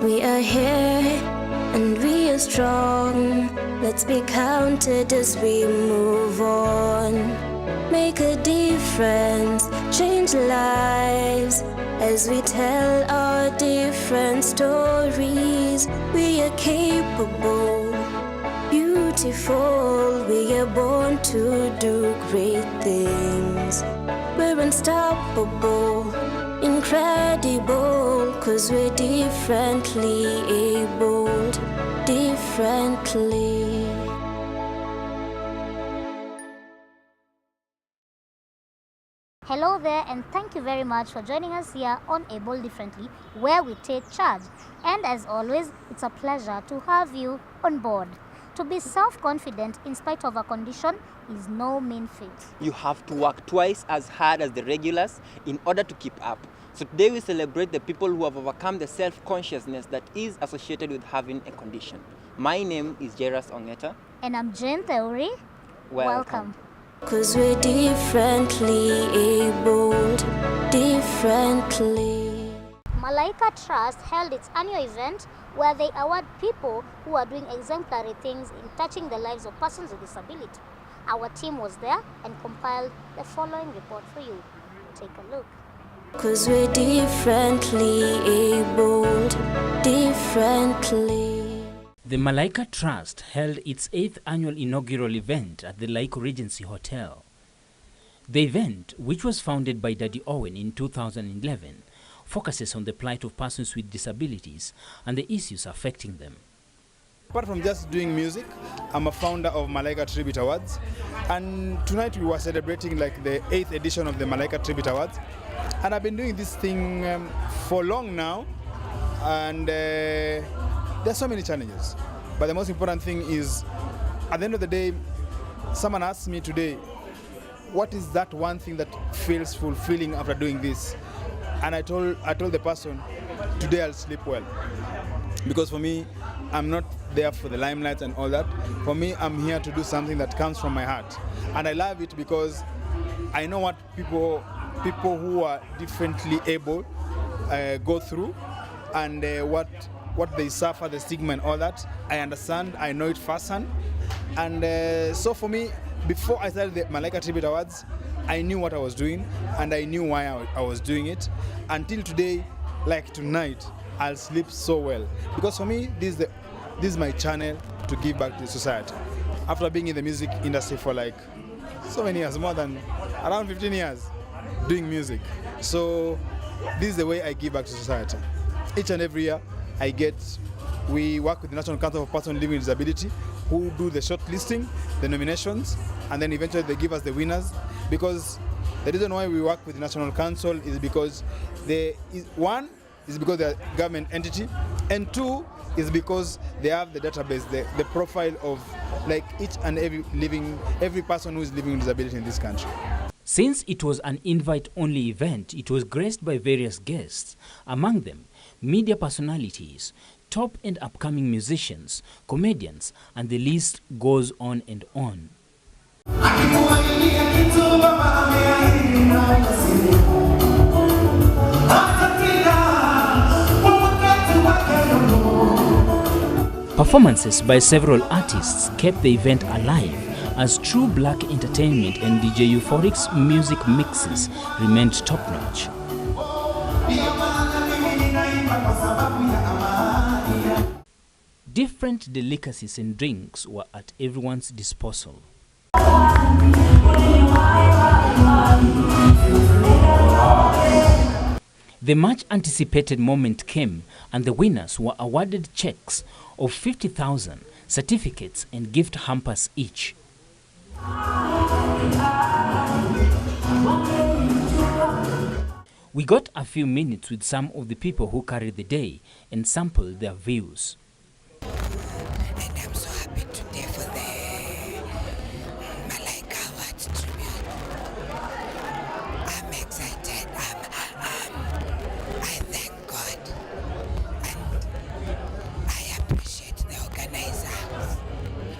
We are here and we are strong. Let's be counted as we move on. Make a difference, change lives as we tell our different stories. We are capable, beautiful. We are born to do great things. We're unstoppable, incredible, 'cause we're differently abled, differently. Hello there, and thank you very much for joining us here on Able Differently, where we take charge. And as always, it's a pleasure to have you on board. To be self-confident in spite of a condition is no mean feat. You have to work twice as hard as the regulars in order to keep up. So today we celebrate the people who have overcome the self-consciousness that is associated with having a condition. My name is Jairus Ongeta. And I'm Jane Theory. Welcome. 'Cause we're differently abled, differently. Malaika Trust held its annual event where they award people who are doing exemplary things in touching the lives of persons with disability. Our team was there and compiled the following report for you. Take a look. 'Cause we're differently abled, differently. The Malaika Trust held its 8th annual inaugural event at the Laiko Regency Hotel. The event, which was founded by Daddy Owen in 2011, focuses on the plight of persons with disabilities and the issues affecting them. Apart from just doing music, I'm a founder of Malaika Tribute Awards, and tonight we were celebrating like the 8th edition of the Malaika Tribute Awards, and I've been doing this thing for long now, and there's so many challenges, but the most important thing is, at the end of the day, someone asked me today, what is that one thing that feels fulfilling after doing this? And I told the person, today I'll sleep well. Because for me, I'm not there for the limelight and all that. For me, I'm here to do something that comes from my heart. And I love it because I know what people who are differently able go through, and what they suffer, the stigma and all that. I understand, I know it firsthand. And so for me, before I started the Malaika Tribute Awards, I knew what I was doing and I knew why I was doing it. Until today, like tonight, I'll sleep so well. Because for me, this is my channel to give back to the society. After being in the music industry for like so many years, more than around 15 years, doing music. So this is the way I give back to society. Each and every year, we work with the National Council for Persons Living with Disability, who do the shortlisting, the nominations, and then eventually they give us the winners. Because the reason why we work with the National Council is because one is because they're a government entity, and two is because they have the database, the profile of like each and every person who is living with disability in this country. Since it was an invite-only event, it was graced by various guests, among them media personalities, top and upcoming musicians, comedians, and the list goes on and on. Performances by several artists kept the event alive as True Black Entertainment and DJ Euphoric's music mixes remained top-notch. Different delicacies and drinks were at everyone's disposal. The much anticipated moment came, and the winners were awarded checks of 50,000, certificates and gift hampers each. We got a few minutes with some of the people who carried the day and sampled their views. And I'm so happy today for the Malaika Awards tribute. I'm excited. I thank God. And I appreciate the organizers.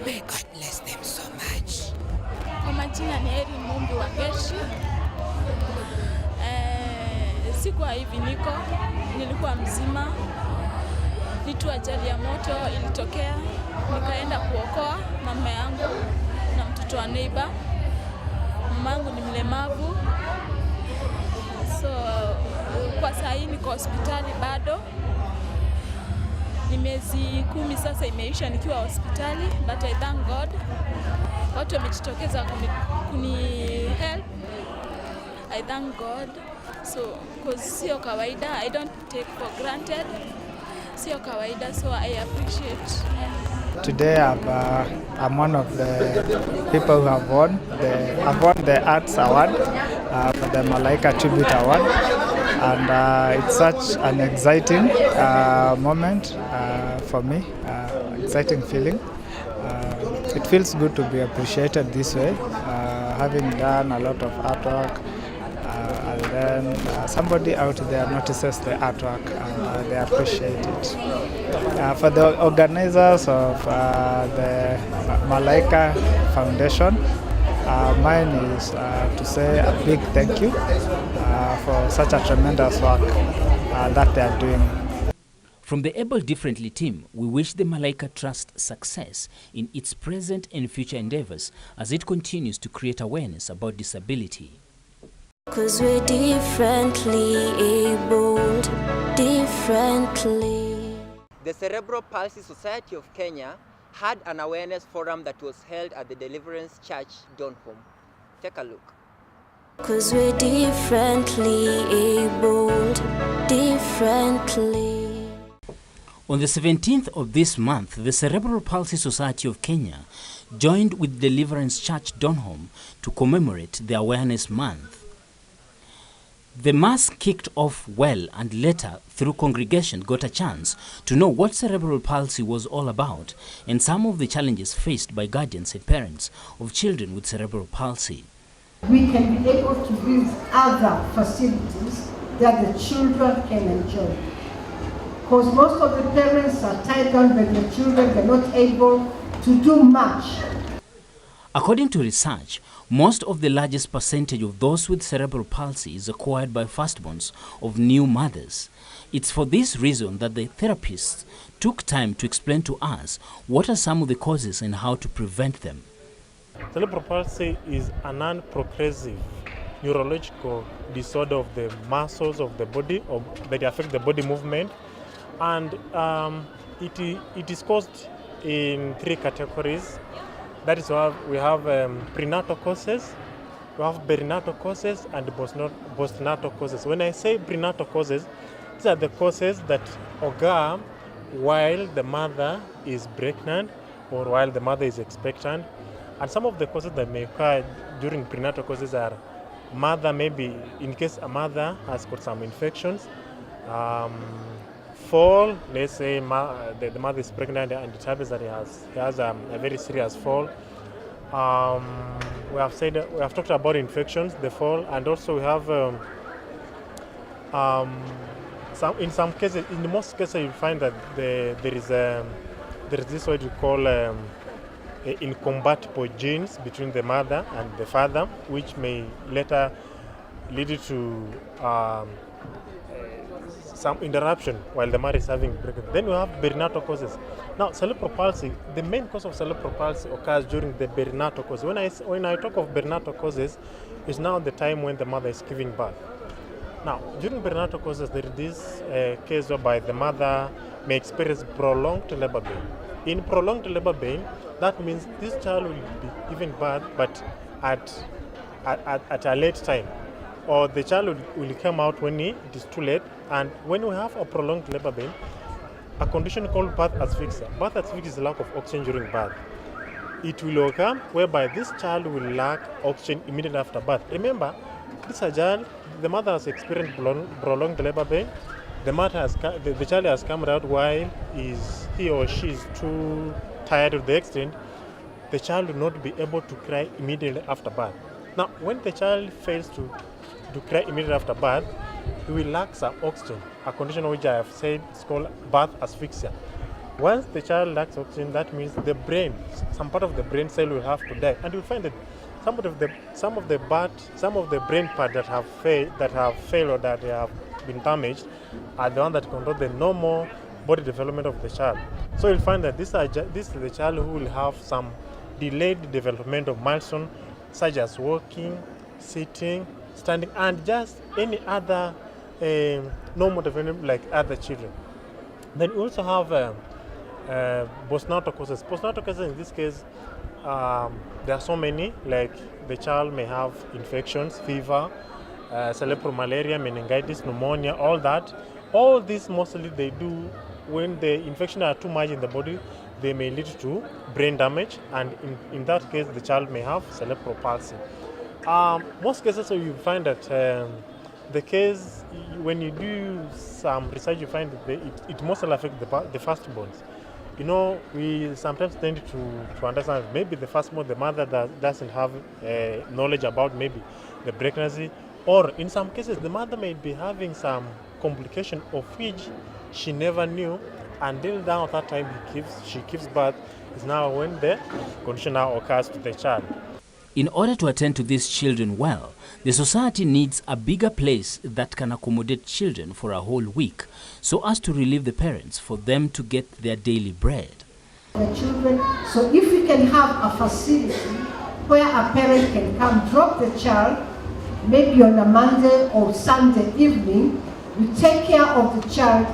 May God bless them so much. Kwa majina ni Eri Mumbi wa Geshi. Sikuwa hivi nilikuwa mzima. ni tu ajali ya moto ilitokea, nikaenda kuokoa mama yangu na mtoto wa neighbor. Mama yangu ni mlemavu, so kwa saa hii niko hospitali bado. Ni miezi 10 sasa imeisha nikiwa hospitali, but I thank God. Watu wamejitokeza kuni help. I thank God. So, because sio kawaida, I don't take for granted. Sio kawaida, so I appreciate. Today I'm one of the people who have won the Arts Award for the Malaika Tribute Award, and it's such an exciting moment for me, exciting feeling. It feels good to be appreciated this way, having done a lot of artwork, and then somebody out there notices the artwork and they appreciate it. For the organizers of the Malaika Foundation, mine is to say a big thank you for such a tremendous work that they are doing. From the Able Differently team, we wish the Malaika Trust success in its present and future endeavors as it continues to create awareness about disability. 'Cause we're differently abled, differently. The Cerebral Palsy Society of Kenya had an awareness forum that was held at the Deliverance Church, Donholm. Take a look. 'Cause we're differently abled, differently. On the 17th of this month, the Cerebral Palsy Society of Kenya joined with Deliverance Church Donholm to commemorate the Awareness Month. The mass kicked off well, and later, through congregation, got a chance to know what cerebral palsy was all about and some of the challenges faced by guardians and parents of children with cerebral palsy. We can be able to build other facilities that the children can enjoy. Because most of the parents are tied down by their children, they're not able to do much. According to research, most of the largest percentage of those with cerebral palsy is acquired by firstborns of new mothers. It's for this reason that the therapists took time to explain to us what are some of the causes and how to prevent them. Cerebral palsy is a non-progressive neurological disorder of the muscles of the body that affect the body movement, and it is caused in 3 categories. That is why we have prenatal causes, we have perinatal causes, and postnatal causes. When I say prenatal causes, these are the causes that occur while the mother is pregnant or while the mother is expectant. And some of the causes that may occur during prenatal causes are mother, maybe in case a mother has got some infections, fall, let's say the mother is pregnant and it happens that he has a very serious fall. We have talked about infections, the fall, and also we have in some cases, in most cases, you find that there is this what we call incompatible genes between the mother and the father, which may later lead to some interruption while the mother is having pregnancy. Then we have perinatal causes. Now, cerebral palsy, the main cause of cerebral palsy occurs during the perinatal cause. When I talk of perinatal causes, it's now the time when the mother is giving birth. Now, during perinatal causes, there is this case whereby the mother may experience prolonged labor pain. In prolonged labor pain, that means this child will be given birth, but at a late time, or the child will come out when it is too late. And when we have a prolonged labor pain, a condition called birth asphyxia. Birth asphyxia is lack of oxygen during birth. It will occur whereby this child will lack oxygen immediately after birth. Remember, this is a child, the mother has experienced prolonged labor pain. The child has come out while he or she is too tired to the extent the child will not be able to cry immediately after birth. Now, when the child fails to cry immediately after birth, he will lack some oxygen, a condition which I have said is called birth asphyxia. Once the child lacks oxygen, that means the brain, some part of the brain cell will have to die, and you'll find that some of the brain parts that have failed or that have been damaged are the ones that control the normal body development of the child. So you'll find that this is the child who will have some delayed developmental milestone, such as walking, sitting, standing, and just any other normal development like other children. Then you also have postnatal causes. Postnatal causes in this case, there are so many, like the child may have infections, fever, cerebral malaria, meningitis, pneumonia, all that. All these mostly they do when the infection are too much in the body, they may lead to brain damage, and in that case the child may have cerebral palsy. Most cases you find that the case, when you do some research, you find that it mostly affects the firstborns. You know, we sometimes tend to understand maybe the firstborn, the mother doesn't have knowledge about maybe the pregnancy, or in some cases the mother may be having some complication of which she never knew until now at that time she gives birth. Is now when the condition now occurs to the child. In order to attend to these children well, the society needs a bigger place that can accommodate children for a whole week, so as to relieve the parents for them to get their daily bread. The children, so if we can have a facility where a parent can come drop the child, maybe on a Monday or Sunday evening, we take care of the child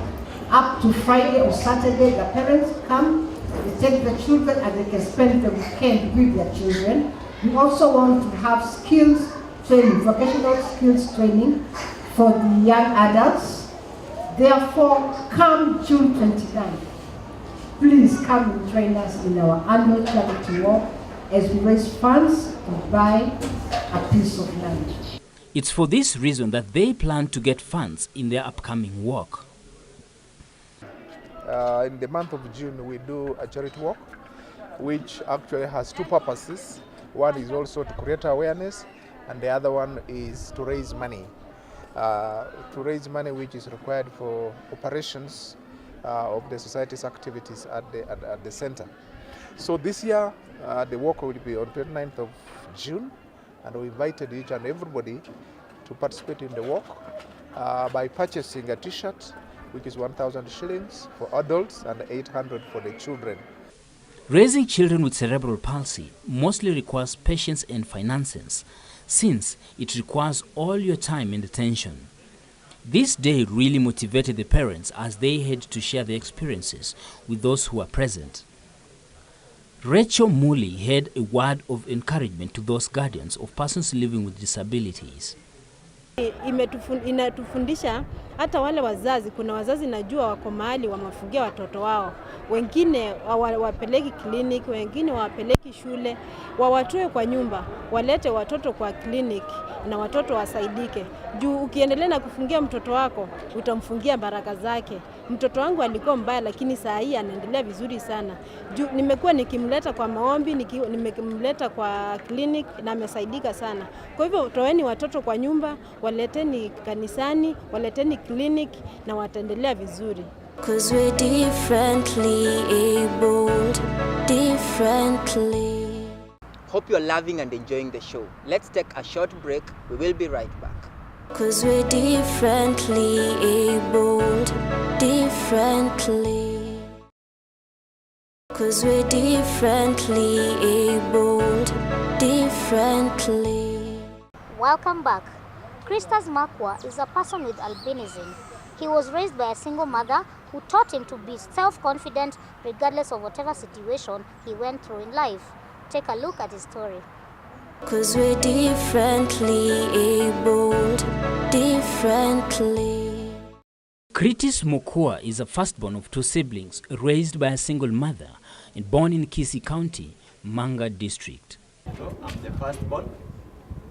up to Friday or Saturday. The parents come, they take the children, and they can spend the weekend with their children. We also want to have skills training, vocational skills training for the young adults. Therefore, come June 29th, please come and join us in our annual charity walk as we raise funds to buy a piece of land. It's for this reason that they plan to get funds in their upcoming walk. In the month of June, we do a charity walk, which actually has two purposes. One is also to create awareness, and the other one is to raise money. Which is required for operations of the society's activities at the center. So this year, the walk will be on 29th of June, and we invited each and everybody to participate in the walk by purchasing a t-shirt, which is 1,000 shillings for adults and 800 for the children. Raising children with cerebral palsy mostly requires patience and finances, since it requires all your time and attention. This day really motivated the parents as they had to share their experiences with those who were present. Rachel Muli had a word of encouragement to those guardians of persons living with disabilities. Inatufundisha hata wale wazazi, kuna wazazi najua wako mahali wamefungia watoto wao, wengine wapeleki kliniki, wengine wapeleki shule, wawatoe kwa nyumba, walete watoto kwa kliniki na watoto wasaidike. Juu ukiendelea na kufungia mtoto wako, utamfungia baraka zake. Mtoto wangu alikuwa mbaya, lakini saa hii anaendelea vizuri sana. Juu nimekuwa nikimleta kwa maombi, nimemleta kwa clinic na amesaidika sana. Kwa hivyo toeni watoto kwa nyumba, waleteni kanisani, waleteni clinic na wataendelea vizuri. 'Cause we're differently abled, differently. Hope you're loving and enjoying the show. Let's take a short break. We will be right back. 'Cause we're differently abled, differently. 'Cause we're differently abled, differently. Welcome back. Christas Makwa is a person with albinism. He was raised by a single mother who taught him to be self-confident regardless of whatever situation he went through in life. Take a look at his story. 'Cause we're differently abled, differently. Kritis Mokua is a firstborn of two siblings raised by a single mother and born in Kisii County, Manga District. So I'm the firstborn.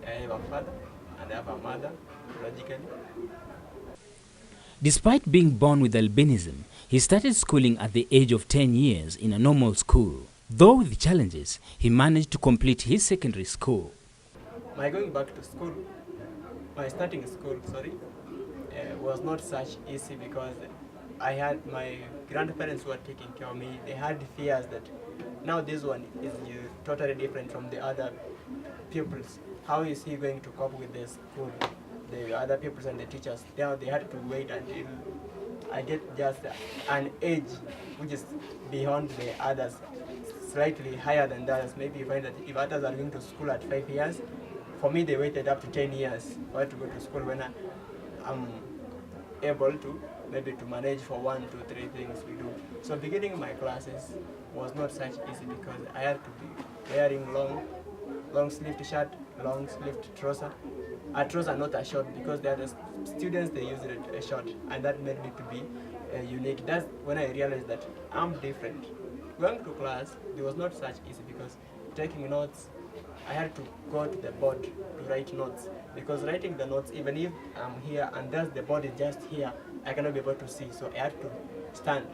I have a father and I have a mother, logically. Despite being born with albinism, he started schooling at the age of 10 years in a normal school. Though with challenges, he managed to complete his secondary school. My going back to school, my starting school, was not such easy because I had my grandparents who were taking care of me. They had fears that now this one is totally different from the other pupils. How is he going to cope with the school, the other pupils and the teachers? Now they had to wait until I get just an age which is beyond the others, slightly higher than the others. Maybe you find that if others are going to school at 5 years, for me they waited up to 10 years for to go to school when I'm able to maybe to manage for 1, 2, 3 things we do. So beginning my classes was not such easy because I had to be wearing long sleeved shirt, long sleeved trouser. A trouser, not a short, because the other students they use it a short, and that made me to be unique. That's when I realized that I'm different. Going to class, it was not such easy because taking notes, I had to go to the board to write notes, because writing the notes, even if I'm here and there's the board is just here, I cannot be able to see, so I had to stand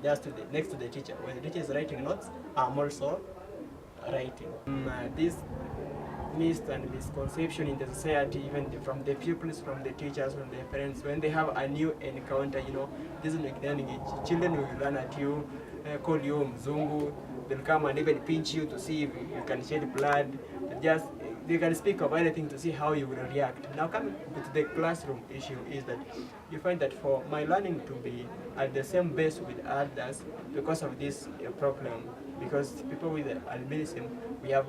just next to the teacher. When the teacher is writing notes, I'm also writing. This myth and misconception in the society, even from the pupils, from the teachers, from their parents, when they have a new encounter, this is beginning, children will run at you, call you mzungu, they'll come and even pinch you to see if you can shed blood. They can speak of anything to see how you will react. Now coming to the classroom issue is that you find that for my learning to be at the same base with others because of this problem, because people with albinism, we have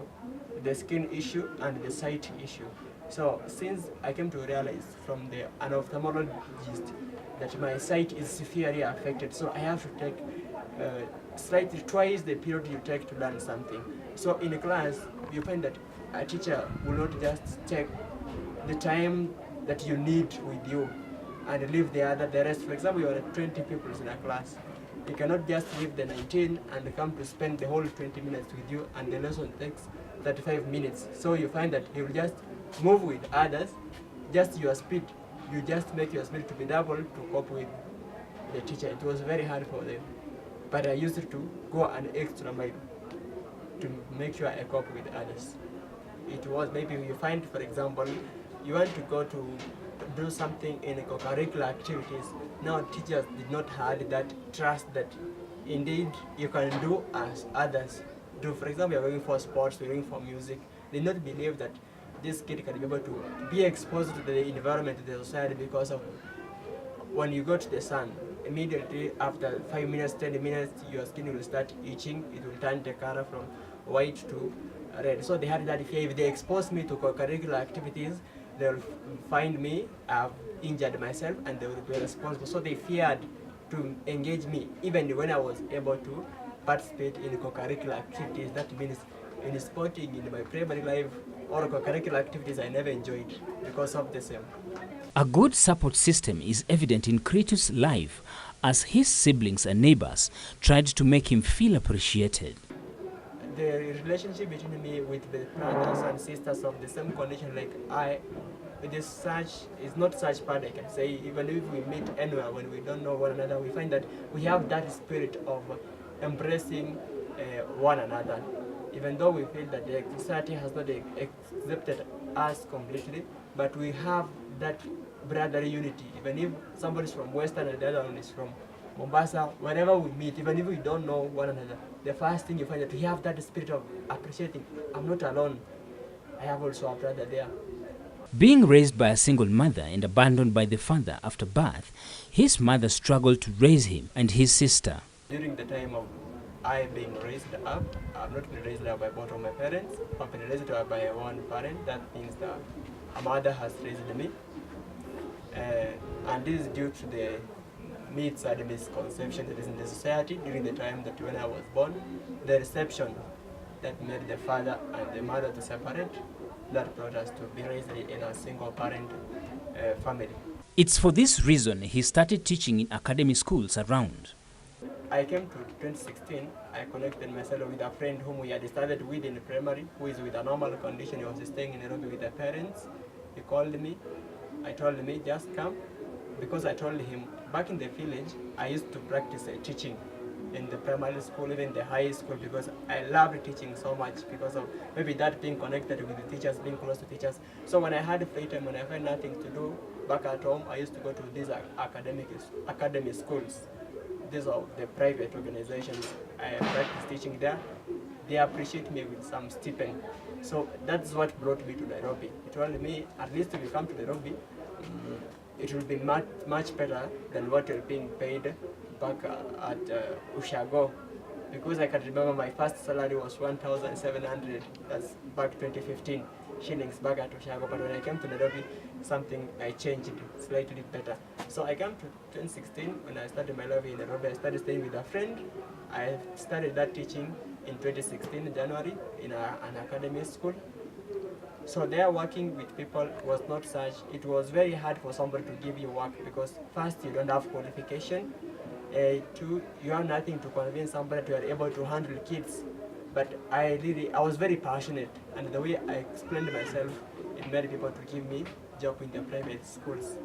the skin issue and the sight issue. So since I came to realize from an ophthalmologist that my sight is severely affected, so I have to take slightly twice the period you take to learn something. So in a class, you find that a teacher will not just take the time that you need with you and leave the rest. For example, you are 20 people in a class. You cannot just leave the 19 and come to spend the whole 20 minutes with you, and the lesson takes 35 minutes. So you find that you will just move with others, just your speed. You just make your speed to be double to cope with the teacher. It was very hard for them. But I used to go an extra mile to make sure I cope with others. It was maybe you find, for example, you want to go to do something in co-curricular activities. Now teachers did not have that trust that indeed you can do as others do. For example, you're going for sports, you're going for music. They did not believe that this kid can be able to be exposed to the environment, to the society, because of when you go to the sun, immediately after 5 minutes, 10 minutes, your skin will start itching. It will turn the color from white to red. So they had that fear. If they expose me to co-curricular activities, they'll find me, I've injured myself, and they will be responsible. So they feared to engage me, even when I was able to participate in co-curricular activities. That means in sporting, in my primary life, or co-curricular activities I never enjoyed because of the same. A good support system is evident in Kritus' life as his siblings and neighbors tried to make him feel appreciated. The relationship between me with the brothers and sisters of the same condition like it is not such bad, I can say. Even if we meet anywhere when we don't know one another, we find that we have that spirit of embracing one another. Even though we feel that the society has not accepted us completely, but we have that brotherly unity. Even if somebody is from Western and the other one is from Mombasa, whenever we meet, even if we don't know one another, the first thing you find that we have that spirit of appreciating. I'm not alone. I have also a brother there. Being raised by a single mother and abandoned by the father after birth, his mother struggled to raise him and his sister. During the time of I being raised up, I've not been raised up by both of my parents. I've been raised up by one parent. That means that a mother has raised me. And this is due to the myths and misconceptions that is in the society during the time that when I was born, the reception that made the father and the mother to separate, that brought us to be raised in a single parent family. It's for this reason he started teaching in academy schools around. I came to 2016, I connected myself with a friend whom we had started with in primary, who is with a normal condition. He was staying in Nairobi with the parents. He called me. I told him, just come, because I told him, back in the village, I used to practice teaching in the primary school, even the high school, because I loved teaching so much, because of maybe that being connected with the teachers, being close to teachers. So when I had free time, when I had nothing to do back at home, I used to go to these academy schools. These are the private organizations. I practice teaching there. They appreciate me with some stipend. So that's what brought me to Nairobi. He told me, at least if you come to Nairobi, it will be much better than what you're being paid back at Ushago. Because I can remember my first salary was 1,700, that's back 2015, shillings back at Ushago. But when I came to Nairobi, I changed it slightly better. So I came to 2016, when I started my life in Nairobi, I started staying with a friend. I started that teaching in 2016, January, in an academy school. So there working with people was not such, it was very hard for somebody to give you work because first you don't have qualification, two, you have nothing to convince somebody to be able to handle kids. But I was very passionate, and the way I explained myself, it made people to give me job in the private schools.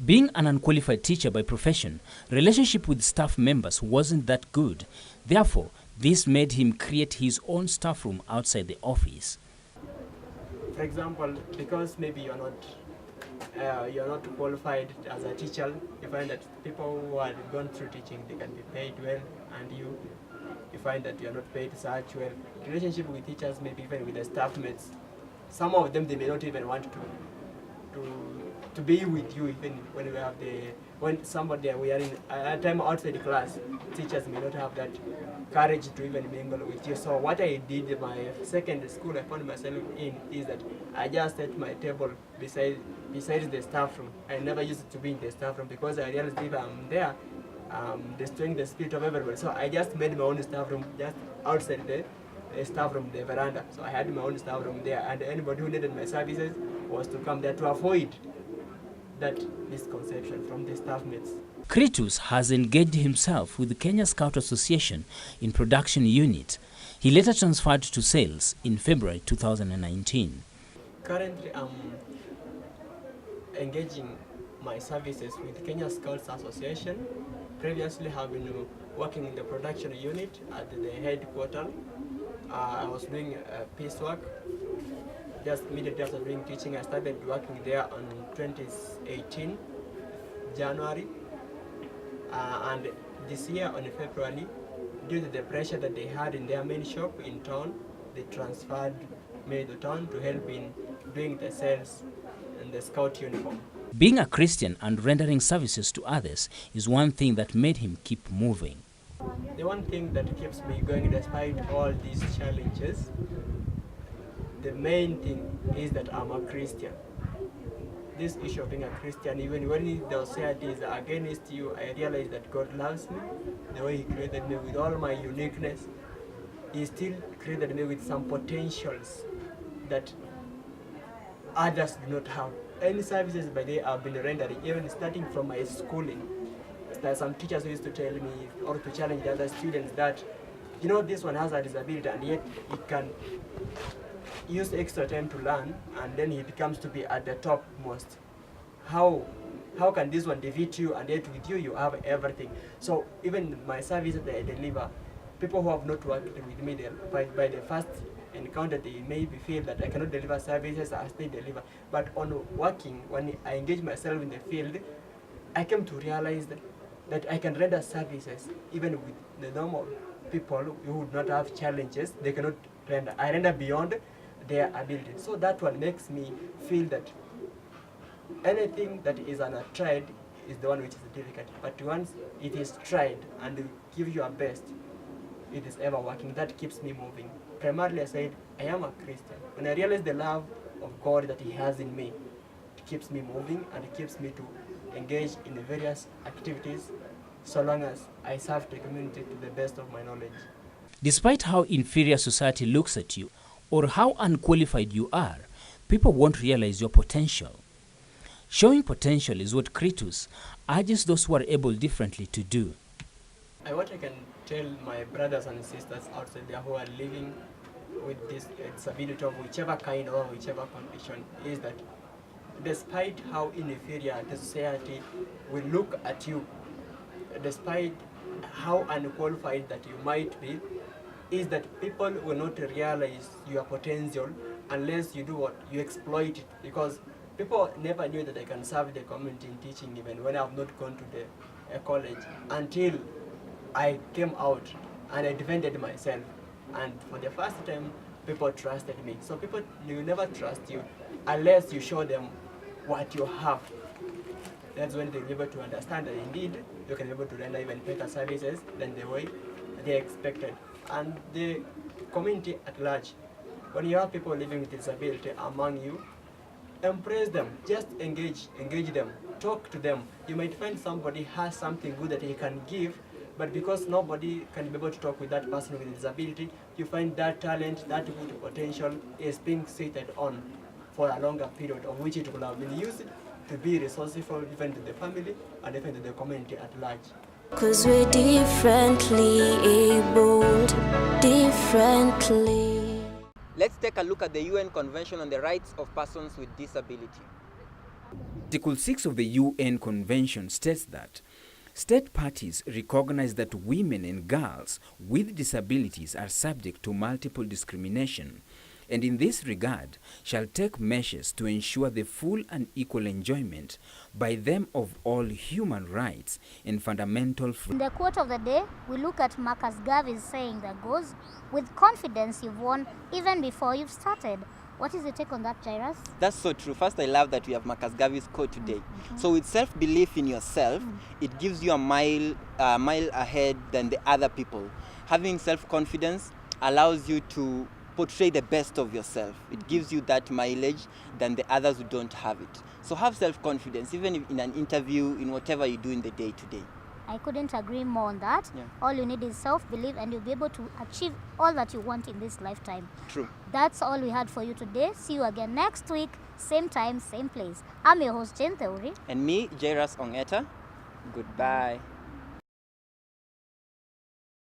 Being an unqualified teacher by profession, relationship with staff members wasn't that good. Therefore, this made him create his own staff room outside the office. For example, because maybe you're not qualified as a teacher, you find that people who are gone through teaching, they can be paid well, and you find that you are not paid such well. Relationship with teachers, maybe even with the staff mates, some of them they may not even want to be with you even when we are in a time outside the class. Teachers may not have that courage to even mingle with you. So what I did my second school I found myself in is that I just set my table beside the staff room. I never used to be in the staff room because I realized if I'm there, destroying the spirit of everybody. So I just made my own staff room just outside the staff room, the veranda. So I had my own staff room there, and anybody who needed my services was to come there to avoid that misconception from the staff mates. Kritus has engaged himself with the Kenya Scout Association in production unit. He later transferred to sales in February 2019. Currently, I'm engaging my services with Kenya Scouts Association. Previously, have been working in the production unit at the headquarters. I was doing piecework. Just immediately after doing teaching, I started working there on 2018, January. And this year on February, due to the pressure that they had in their main shop in town, they transferred me to town to help in doing the sales and the scout uniform. Being a Christian and rendering services to others is one thing that made him keep moving. The one thing that keeps me going despite all these challenges, the main thing is that I'm a Christian. This issue of being a Christian, even when the society is against you, I realize that God loves me, the way He created me with all my uniqueness. He still created me with some potentials that others do not have. Any services by day I've been rendering, even starting from my schooling. There are some teachers who used to tell me or to challenge the other students that, you know, this one has a disability and yet he can use extra time to learn, and then he becomes to be at the top most. How can this one defeat you, and yet with you you have everything? So even my service that I deliver, people who have not worked with me, by the first encounter they maybe feel that I cannot deliver services as they deliver. But on working, when I engage myself in the field, I came to realize that I can render services even with the normal people who would not have challenges. They cannot render. I render beyond their ability. So that one makes me feel that anything that is untried is the one which is difficult. But once it is tried and you give your best, it is ever working. That keeps me moving. Primarily, I said, I am a Christian. When I realize the love of God that He has in me, it keeps me moving and it keeps me to engage in the various activities so long as I serve the community to the best of my knowledge. Despite how inferior society looks at you or how unqualified you are, people won't realize your potential. Showing potential is what Kritus urges those who are able differently to do. What I can tell my brothers and sisters outside there who are living with this disability of whichever kind or whichever condition is that despite how inferior the society will look at you, despite how unqualified that you might be, is that people will not realize your potential unless you do what? You exploit it. Because people never knew that I can serve the community in teaching even when I have not gone to the college until I came out and I defended myself. And for the first time, people trusted me. So people will never trust you unless you show them what you have. that's when they'll be able to understand that indeed they can be able to render even better services than the way they expected. And the community at large, when you have people living with disability among you, embrace them, just engage them, talk to them. You might find somebody has something good that he can give, but because nobody can be able to talk with that person with a disability, you find that talent, that good potential is being seated on for a longer period, of which it will have been used to be resourceful even to the family and even to the community at large. 'Cause we're differently abled, differently. Let's take a look at the UN Convention on the Rights of Persons with Disability. Article 6 of the UN Convention states that state parties recognize that women and girls with disabilities are subject to multiple discrimination, and in this regard shall take measures to ensure the full and equal enjoyment by them of all human rights and fundamental freedoms. In the quote of the day, we look at Marcus Garvey's saying that goes, "With confidence you've won even before you've started." What is your take on that, Jairus? That's so true. First, I love that we have Marcus Garvey's quote today. So with self-belief in yourself, it gives you a mile ahead than the other people. Having self-confidence allows you to portray the best of yourself. It gives you that mileage than the others who don't have it. So have self-confidence, even if in an interview, in whatever you do in the day-to-day. I couldn't agree more on that. Yeah. All you need is self-belief and you'll be able to achieve all that you want in this lifetime. True. That's all we had for you today. See you again next week, same time, same place. I'm your host, Jane Theory. And me, Jairus Ongeta. Goodbye.